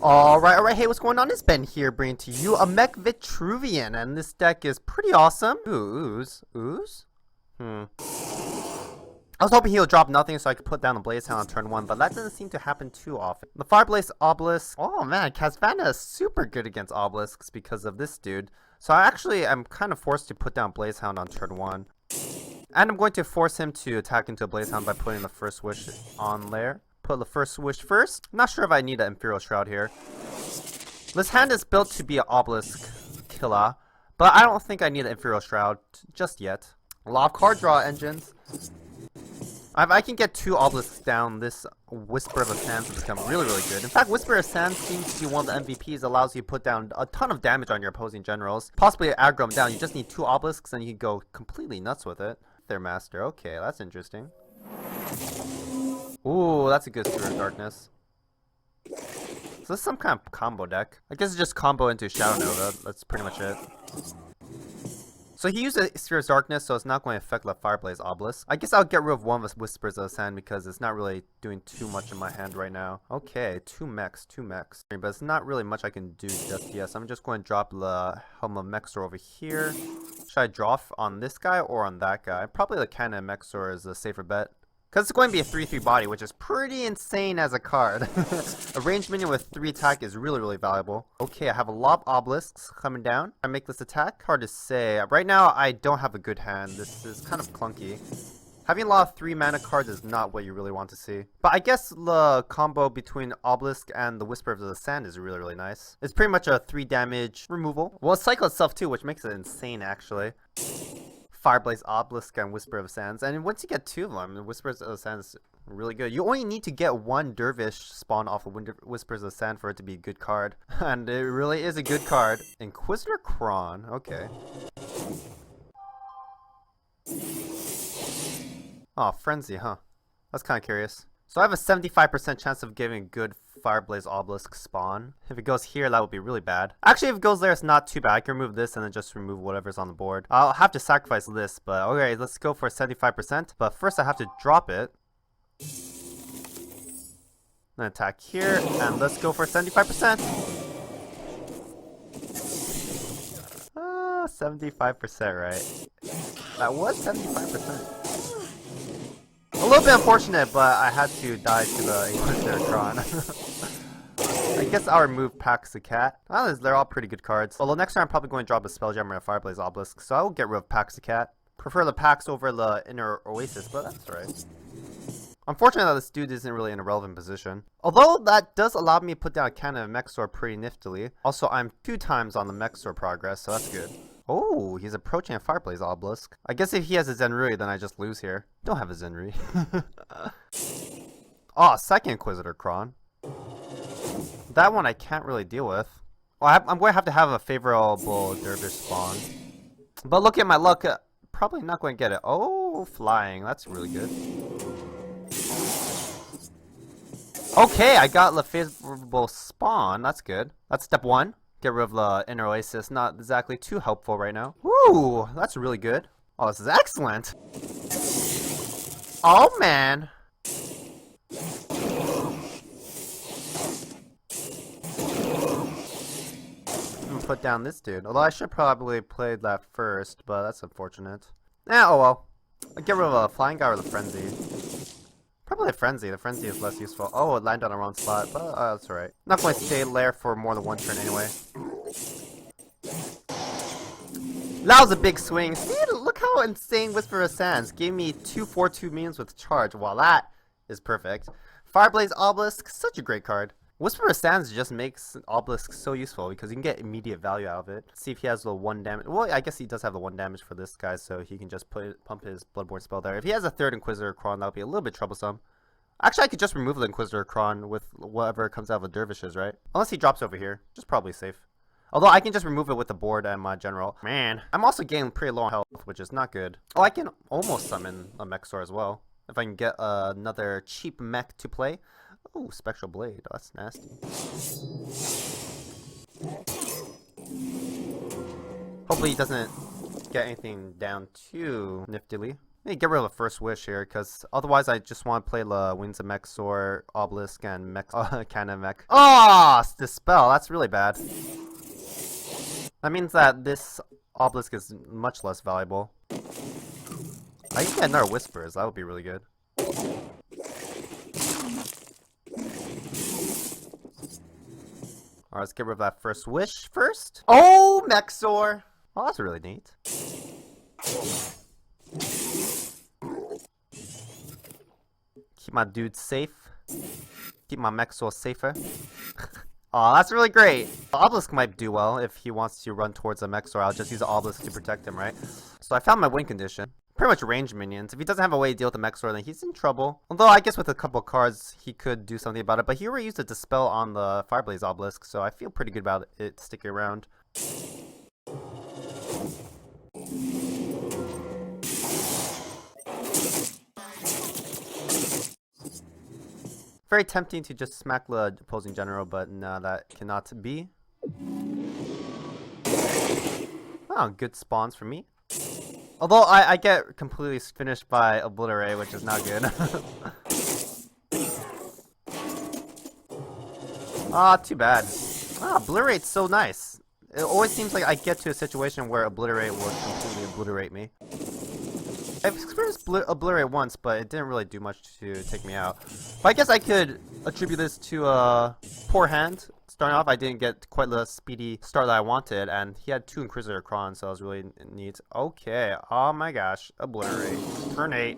Alright, hey, what's going on? It's Ben here, bringing to you a Mech Vetruvian, and this deck is pretty awesome. Ooh, ooze? I was hoping he'll drop nothing so I could put down the Blaze Hound on turn 1, but that doesn't seem to happen too often. The Fireblaze Obelisk. Oh man, Casvana is super good against Obelisks because of this dude. So I'm kind of forced to put down Blaze Hound on turn 1. And I'm going to force him to attack into a Blaze Hound by putting the first wish on layer. Put the first wish first. I'm not sure if I need an Imperial Shroud here. This hand is built to be an Obelisk killer, but I don't think I need an Imperial Shroud just yet. A lot of card draw engines. If I can get 2 Obelisks down, this Whisper of the Sands will become really good. In fact, Whisper of Sands seems to be one of the MVPs, allows you to put down a ton of damage on your opposing generals. Possibly aggro them down. You just need 2 Obelisks and you can go completely nuts with it. Their master. Okay, that's interesting. Ooh, that's a good Sphere of Darkness. So this is some kind of combo deck. I guess it's just combo into Shadow Nova. That's pretty much it. So he used a Sphere of Darkness, so it's not going to affect the Fireblaze Obelisk. I guess I'll get rid of one of the Whispers of the Sand because it's not really doing too much in my hand right now. Okay, 2 mechs. But it's not really much I can do just yet. So I'm just going to drop the Helm of Mexor over here. Should I draw on this guy or on that guy? Probably the Cannon Mexor is a safer bet. Because it's going to be a 3/3 body, which is pretty insane as a card. A ranged minion with 3 attack is really valuable. Okay, I have a lot of obelisks coming down. I make this attack. Hard to say. Right now, I don't have a good hand. This is kind of clunky. Having a lot of 3 mana cards is not what you really want to see. But I guess the combo between Obelisk and the Whisper of the Sand is really nice. It's pretty much a 3 damage removal. Well, it's cycle itself too, which makes it insane actually. Fireblaze Obelisk and Whisper of Sands, and once you get 2 of them, the Whispers of Sands is really good. You only need to get 1 Dervish spawn off of Whispers of Sand for it to be a good card, and it really is a good card. Inquisitor Kron, okay. Oh, Frenzy, huh? That's kind of curious. So I have a 75% chance of getting a good Fireblaze Obelisk spawn. If it goes here, that would be really bad. Actually, if it goes there, it's not too bad. I can remove this and then just remove whatever's on the board. I'll have to sacrifice this, but okay, let's go for 75%. But first I have to drop it. Then attack here, and let's go for 75%. 75%, right? That was 75%. A little bit unfortunate, but I had to die to the Inquisitor Kron. I guess I'll remove Pax the Cat. Oh, they're all pretty good cards. Although next turn I'm probably going to drop a Spelljammer and a Fireblaze Obelisk, so I will get rid of Pax the Cat. Prefer the Pax over the Inner Oasis, but that's right. Unfortunately, this dude isn't really in a relevant position. Although that does allow me to put down a Cannon of Mexor pretty niftily. Also, I'm 2 times on the Mexor progress, so that's good. Oh, he's approaching a Fireblaze Obelisk. I guess if he has a Z0r, then I just lose here. Don't have a Z0r. Oh, second Inquisitor Kron. That one I can't really deal with. Well, I'm going to have a favorable Dervish spawn. But look at my luck. Probably not going to get it. Oh, flying. That's really good. Okay, I got the favorable spawn. That's good. That's step 1. Get rid of the Inner Oasis. Not exactly too helpful right now. Woo! That's really good. Oh, this is excellent. Oh, man. I'm gonna put down this dude. Although I should probably play that first, but that's unfortunate. Oh well. I'll get rid of a Flying Guy or the Frenzy. Probably a Frenzy. The Frenzy is less useful. Oh, it landed on the wrong spot, but that's alright. Not going to stay there for more than 1 turn anyway. That was a big swing. See, look how insane Whisper of Sands gave me 2 4/2 minions with charge. Wow, that is perfect. Fireblaze Obelisk, such a great card. Whisper of Sands just makes Obelisk so useful because you can get immediate value out of it. See if he has the 1 damage. Well, I guess he does have the 1 damage for this guy, so he can just pump his Bloodborne spell there. If he has a 3rd Inquisitor Kron, that would be a little bit troublesome. Actually, I could just remove the Inquisitor Kron with whatever comes out of the Dervishes, right? Unless he drops over here, which is probably safe. Although I can just remove it with the board and my general. Man, I'm also getting pretty low on health, which is not good. Oh, I can almost summon a Mexor as well. If I can get another cheap mech to play. Oh, Spectral Blade. Oh, that's nasty. Hopefully he doesn't get anything down too niftily. Maybe get rid of the first wish here, because otherwise I just want to play the Wings of Mech, Z0r, Obelisk, and Mech, Cannon Mech. Oh, Dispel, that's really bad. That means that this Obelisk is much less valuable. I can get another Whispers, that would be really good. Alright, let's get rid of that first wish first. Oh, Mech Z0r! Oh, that's really neat. Keep my dude safe. Keep my Mech Z0r safer. Aw, that's really great. The Obelisk might do well if he wants to run towards a Mech Z0r. I'll just use the Obelisk to protect him, right? So I found my win condition. Pretty much range minions. If he doesn't have a way to deal with the Mech Z0r, then he's in trouble. Although I guess with a couple cards, he could do something about it. But he already used a Dispel on the Fireblaze Obelisk, so I feel pretty good about it sticking around. Very tempting to just smack the opposing general, but no, that cannot be. Oh, good spawns for me. Although I get completely finished by Obliterate, which is not good. Ah, too bad. Ah, Obliterate's so nice. It always seems like I get to a situation where Obliterate will completely obliterate me. I've experienced Obliterate once, but it didn't really do much to take me out. But I guess I could attribute this to a poor hand. Starting off, I didn't get quite the speedy start that I wanted, and he had 2 Inquisitor Crons, so that was really neat. Okay, oh my gosh, Obliterate. Turn 8.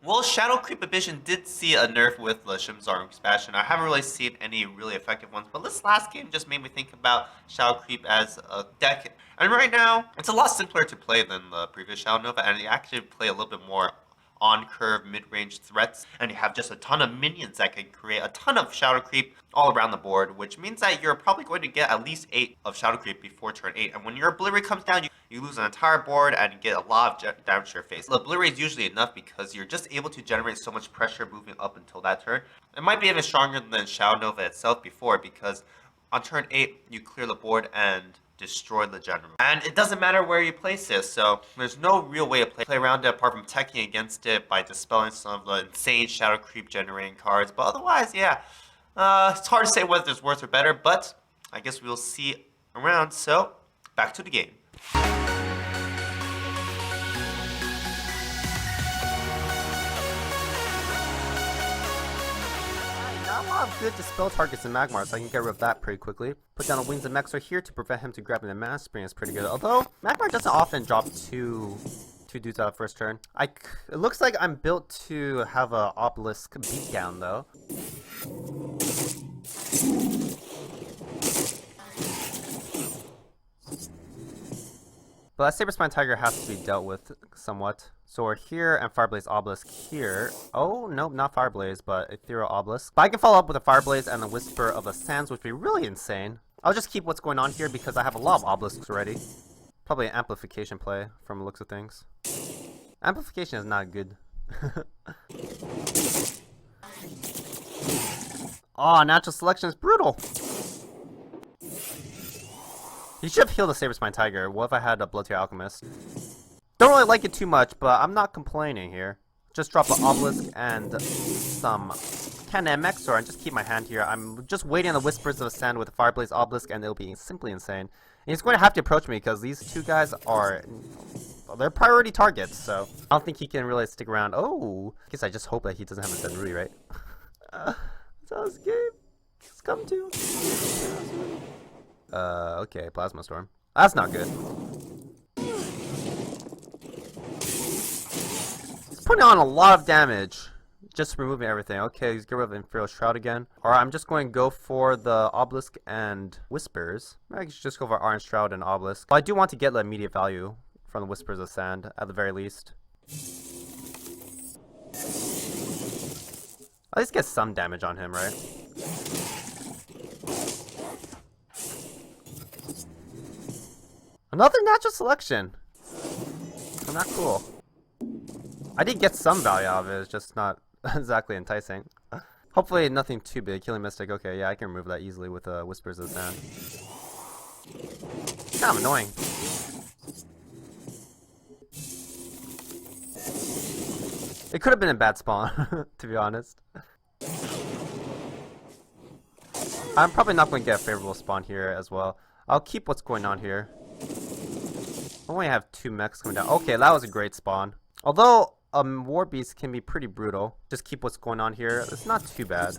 Well, Shadow Creep Evasion did see a nerf with the Z0r expansion. I haven't really seen any really effective ones, but this last game just made me think about Shadow Creep as a deck. And right now, it's a lot simpler to play than the previous Shadow Nova, and you actually play a little bit more on-curve, mid-range threats, and you have just a ton of minions that can create a ton of Shadow Creep all around the board, which means that you're probably going to get at least 8 of Shadow Creep before turn 8. And when your Obliterate comes down, you lose an entire board and you get a lot of damage to your face. The Obliterate is usually enough because you're just able to generate so much pressure moving up until that turn. It might be even stronger than Shadow Nova itself before, because on turn 8, you clear the board and destroy the general. And it doesn't matter where you place it, so there's no real way to play around it apart from teching against it by dispelling some of the insane Shadow Creep generating cards. But otherwise, yeah, it's hard to say whether it's worse or better, but I guess we'll see around. So, back to the game. Good Dispel targets in Magmar, so I can get rid of that pretty quickly. Put down the Wings of Mech Z0r here to prevent him to grabbing the Mana Spring is pretty good. Although, Magmar doesn't often drop two dudes out of first turn. It looks like I'm built to have a Obelisk beatdown though. But that Saber Spine Tiger has to be dealt with somewhat. So we're here and Fireblaze Obelisk here. Oh, nope, not Fireblaze, but Ethereal Obelisk. But I can follow up with a Fireblaze and the Whisper of the Sands, which would be really insane. I'll just keep what's going on here because I have a lot of Obelisks already. Probably an amplification play from the looks of things. Amplification is not good. Oh, natural selection is brutal. He should have healed the Saber Spine Tiger. What if I had a Bloodtear Alchemist? Don't really like it too much, but I'm not complaining here. Just drop an Obelisk and some Cannon Mech Z0r and just keep my hand here. I'm just waiting on the Whispers of the Sand with the Fireblaze Obelisk, and it'll be simply insane. And he's going to have to approach me because these two guys are... they're priority targets, so I don't think he can really stick around. Oh, I guess I just hope that he doesn't have a Zenrui, right? That's how this game has come to. Okay, Plasma Storm. That's not good. He's putting on a lot of damage. Just removing everything. Okay, he's getting rid of Imperial Shroud again. Alright, I'm just going to go for the Obelisk and Whispers. I should just go for Orange Shroud and Obelisk. But I do want to get the immediate value from the Whispers of Sand, at the very least. At least get some damage on him, right? Another natural selection. I'm not cool. I did get some value out of it, it's just not exactly enticing. Hopefully nothing too big. Healing Mystic, okay, yeah, I can remove that easily with Whispers of the Sand. Kind of annoying. It could have been a bad spawn, to be honest. I'm probably not going to get a favorable spawn here as well. I'll keep what's going on here. I only have 2 mechs coming down. Okay, that was a great spawn. Although War Beast can be pretty brutal. Just keep what's going on here. It's not too bad.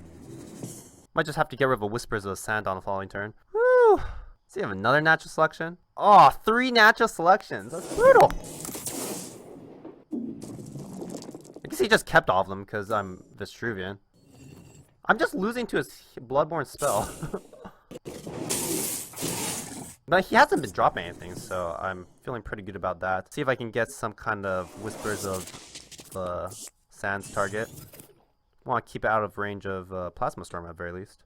Might just have to get rid of a Whispers of the Sand on the following turn. Woo! So you have another natural selection? Oh, 3 natural selections. That's brutal. I guess he just kept all of them because I'm Vetruvian. I'm just losing to his Bloodborne spell. But he hasn't been dropping anything, so I'm feeling pretty good about that. See if I can get some kind of Whispers of the Sands target. I want to keep it out of range of Plasma Storm at the very least.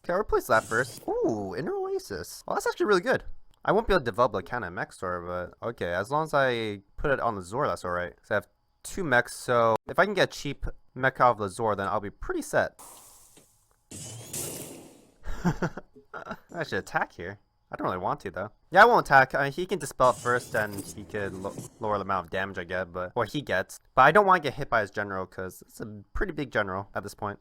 Okay, I'll replace that first. Ooh, Inner Oasis. Well, that's actually really good. I won't be able to develop a kind of mech store, but okay, as long as I put it on the Z0r, that's alright. So I have 2 mechs, so if I can get a cheap mech out of the Z0r, then I'll be pretty set. I should attack here. I don't really want to, though. Yeah, I won't attack. I mean, he can dispel it first, and he could lower the amount of damage I get, or he gets. But I don't want to get hit by his general, because it's a pretty big general at this point.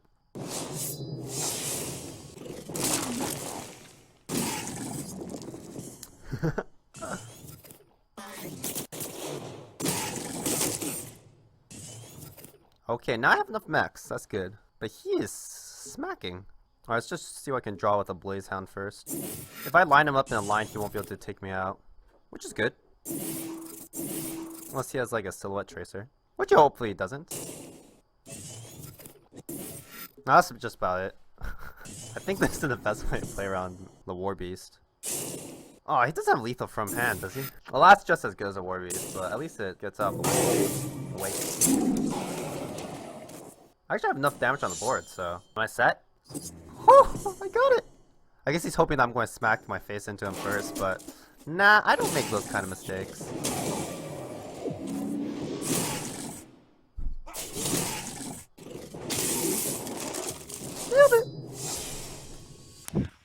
Okay, now I have enough mechs. That's good. But he is smacking. Alright, let's just see what I can draw with a Blaze Hound first. If I line him up in a line, he won't be able to take me out. Which is good. Unless he has like a Silhouette Tracer. Which hopefully he doesn't. No, that's just about it. I think this is the best way to play around the War Beast. Oh, he doesn't have lethal from hand, does he? Well, that's just as good as a War Beast, but at least it gets out of the way. I actually have enough damage on the board, so... Am I set? Oh, I got it! I guess he's hoping that I'm going to smack my face into him first, but... Nah, I don't make those kind of mistakes. Nailed it!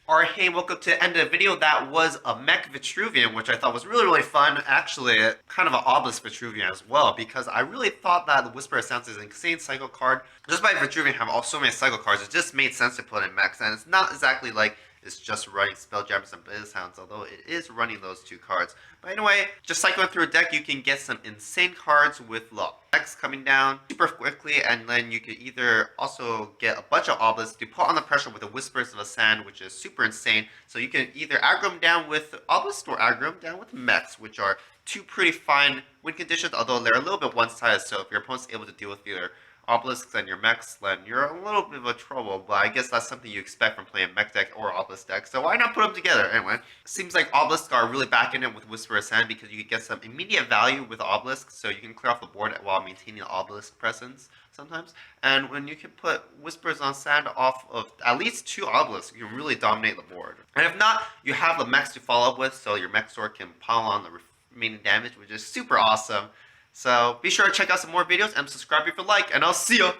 Alright, hey, welcome to the end of the video. That was a Mech Vetruvian, which I thought was really, really fun. Actually, kind of an Obelisk Vetruvian as well, because I really thought that the Whisper of Sounds is an insane cycle card. Just by Vetruvian have so many cycle cards, it just made sense to put in mechs, and it's not exactly like it's just running Spelljammers and Blaze Hounds, although it is running those 2 cards. But anyway, just cycling through a deck, you can get some insane cards with mechs coming down super quickly, and then you could either also get a bunch of Obelisks to put on the pressure with the Whispers of the Sand, which is super insane. So you can either aggro them down with Obelisks or aggro them down with mechs, which are 2 pretty fine win conditions, although they're a little bit one-sided, so if your opponent's able to deal with your Obelisks and your mechs, then you're a little bit of trouble, but I guess that's something you expect from playing mech deck or obelisk deck, so why not put them together? Anyway, seems like obelisks are really backing it with Whisper of Sand because you can get some immediate value with obelisks, so you can clear off the board while maintaining obelisk presence sometimes, and when you can put Whispers on Sand off of at least 2 obelisks, you can really dominate the board. And if not, you have the mechs to follow up with, so your mech sword can pile on the remaining damage, which is super awesome. So be sure to check out some more videos and subscribe if you like, and I'll see ya!